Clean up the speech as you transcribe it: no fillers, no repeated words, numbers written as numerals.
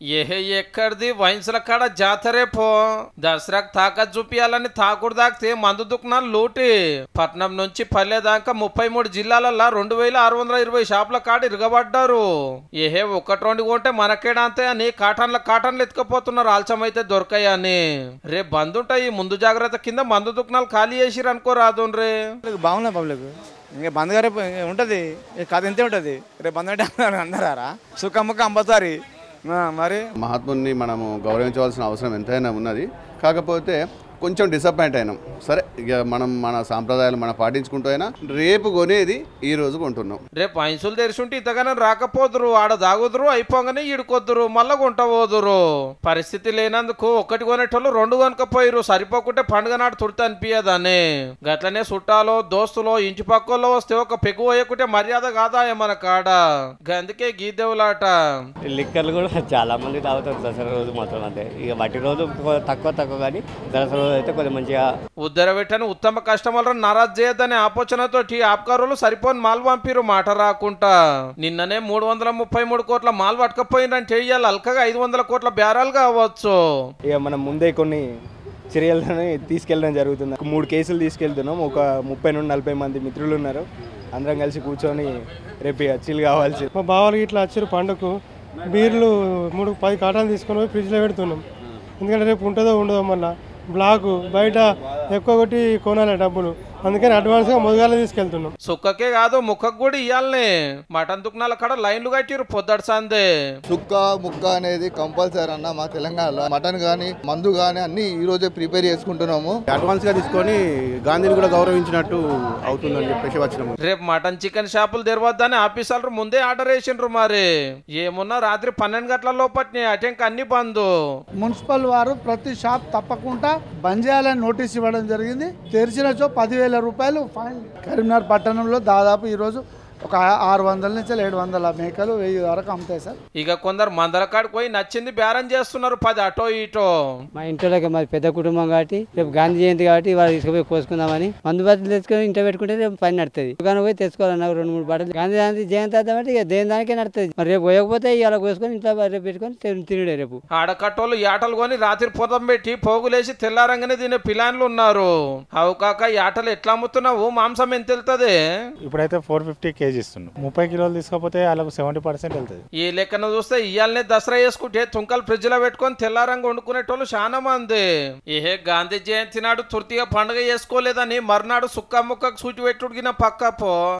ఏహే ఎక్కడిది వైన్స్ల కాడ జాతరే పో దసరాకు తాకత్ చూపియాలని తాకుడు తాకితే మందు దుకాణాలు లూటి పట్నం నుంచి పల్లె దాకా 33 జిల్లాలల్లో 2620 షాపుల కాడ ఇరగబడ్డారు. ఏహే ఒకటి రెండు కొంటే మనకేడంతే అని కాటన్లు ఎత్తుకపోతున్నారు ఆల్చమైతే దొరకాయని. రేపు బంద్ ఉంటాయి ముందు జాగ్రత్త కింద మందు దుకాణాలు ఖాళీ చేసిరు అనుకో రాదు రే. బాగున్నా పబ్లిక్ ఇంకా బంద్ గారే ఉంటుంది కథ ఎంతే ఉంటుంది రేపు బంద్ అంటే అందరారా సుఖమ్మక్క అంబతారి మరి మహాత్ముని మనము గౌరవించవలసిన అవసరం ఎంతైనా ఉన్నది. కాకపోతే కొంచెం డిసప్పాయింట్ అయినాం. సరే ఇక మనం మన సాంప్రదాయాలు మనం పాటించుకుంటూ అయినా రేపు కొనేది ఈ రోజు కొంటున్నాం. రేపు ఐన్సులు తెరిచుంటే ఇంతగానే రాకపోదురు ఆడ దాగుదురు అయిపోగానే ఈడుకొద్దురు మళ్ళా కొంటపోదురు. పరిస్థితి లేనందుకు ఒకటి కొనేటోళ్ళు రెండు కొనకపోయిరు సరిపోకుంటే పండుగ నాడు తుడితే అనిపించదని. గట్లనే చుట్టాలో దోస్తులో ఇంటి పక్కలో వస్తే ఒక పెగు వేయకుంటే మర్యాద కాదా మన కాడ. అందుకే గీదేవులాట లిక్కర్లు కూడా చాలా మంది తాగుతారు దసరా రోజు మాత్రం. అంతే ఇక బట్టి రోజు తక్కువ కానీ దసరా అయితే కొంచెం మంచిగా ఉద్దరబెట్టని ఉత్తమ కస్టమర్లను నారాజ్ చేయొద్దనే ఆపోచనతో ఆప్కారులు సరిపోని మాల్ పంపిరు మాట రాకుండా. నిన్ననే 333 కోట్ల మాల్ పట్టుకపోయిందని చెయ్యాలి అల్కగా 500 కోట్ల బేరాలు కావచ్చు. ఇక మనం ముందే కొన్ని చర్యలని తీసుకెళ్ళడం జరుగుతుంది. 3 కేసులు తీసుకెళ్తున్నాం. ఒక 30 నుండి 40 మంది మిత్రులు ఉన్నారు. అందరం కలిసి కూర్చొని రేపు చిల్ కావాల్సి. మా బావలు ఇట్లా వచ్చారు పండుగకు బీర్లు 10 కాటాలు తీసుకొని పోయి ఫ్రిడ్జ్లో పెడుతున్నాం. ఎందుకంటే రేపు ఉంటుందో ఉండదో మళ్ళీ బ్లాక్ బయట ఎక్కువ కొట్టి కొనాలి డబ్బులు, అందుకని అడ్వాన్స్ గా మొదగాల తీసుకెళ్తున్నాం. సుక్కకే కాదు ముక్కకు కూడా ఇయ్యాలనే మటన్ దుకాణాల కాడ లైన్లు కట్టిరు పొద్దటి సందే. సుక్క ముక్క అనేది కంపల్సరీ అన్న మా తెలంగాణలో. మటన్ గానీ మందు గానీ అన్ని ఈ రోజే ప్రిపేర్ చేసుకుంటున్నాము. అడ్వాన్స్ గా తీసుకొని గాంధీని కూడా గౌరవించినట్టు అవుతుందని చెప్పేసి వచ్చినాము. రేపు మటన్ చికెన్ షాపులు తెరవద్దని ఆఫీసర్లు ముందే ఆర్డర్ వేసిండ్రు. మరి ఏమున్నా రాత్రి 12 గంటల లోపట్నే అటెంక్ అన్ని బంద్. మున్సిపల్ వారు ప్రతి షాప్ తప్పకుండా బంద్ చేయాలని నోటీస్ ఇవ్వడం జరిగింది. తెరిచినచో 10,000 రూపాయలు ఫైన్. కరీంనగర్ పట్టణంలో దాదాపు ఈరోజు ఒక 600 నుంచి 700 మేకలు 1000 వరకు అమ్ముతాయి సార్. ఇక కొందరు మందల కాడికి పోయి నచ్చింది బేరం చేస్తున్నారు 10 అటో ఇటో. మా ఇంట్లోకి మాది పెద్ద కుటుంబం కాబట్టి రేపు గాంధీ జయంతి కాబట్టి వాళ్ళు తీసుకుపోయి కోసుకుందామని మందు బట్టలు తెచ్చుకొని ఇంట్లో పెట్టుకుంటే రేపు పని నడుతుంది. దుకాణం పోయి తెచ్చుకోవాలన్నా 2-3 బట్టలు గాంధీ జయంతి అవుతామంటే ఇక దేని దానికే నడుతుంది. మరి రేపు పోయకపోతే ఇలా కోసుకొని ఇంట్లో రేపు పెట్టుకొని తినడే. రేపు ఆడకట్టోళ్ళు యాటలు కొని రాత్రి పొదం పెట్టి పోగులేసి తెల్లారంగానే తినే పిలాన్లు ఉన్నారు. అవు కాక యాటలు ఎట్లా అమ్ముతున్నావు మాంసం ఎంత వెళ్తుంది? ఇప్పుడైతే 450 kg ఇస్తున్నాం. 30 కిలోలు తీసుకోపోతే వాళ్ళకు 70% వెళ్తుంది. ఈ లెక్కన చూస్తే ఇయాలనే దసరా వేసుకుంటే తుంకలు ఫ్రిడ్జ్ లో పెట్టుకొని తెల్లారంగా వండుకునేటోళ్ళు చాలా మంది. ఏహే గాంధీ జయంతి నాడు తృతీయ పండుగ చేసుకోలేదని మర్నాడు సుక్క ముక్కకు సూచి పెట్టుడిగిన పక్క పో.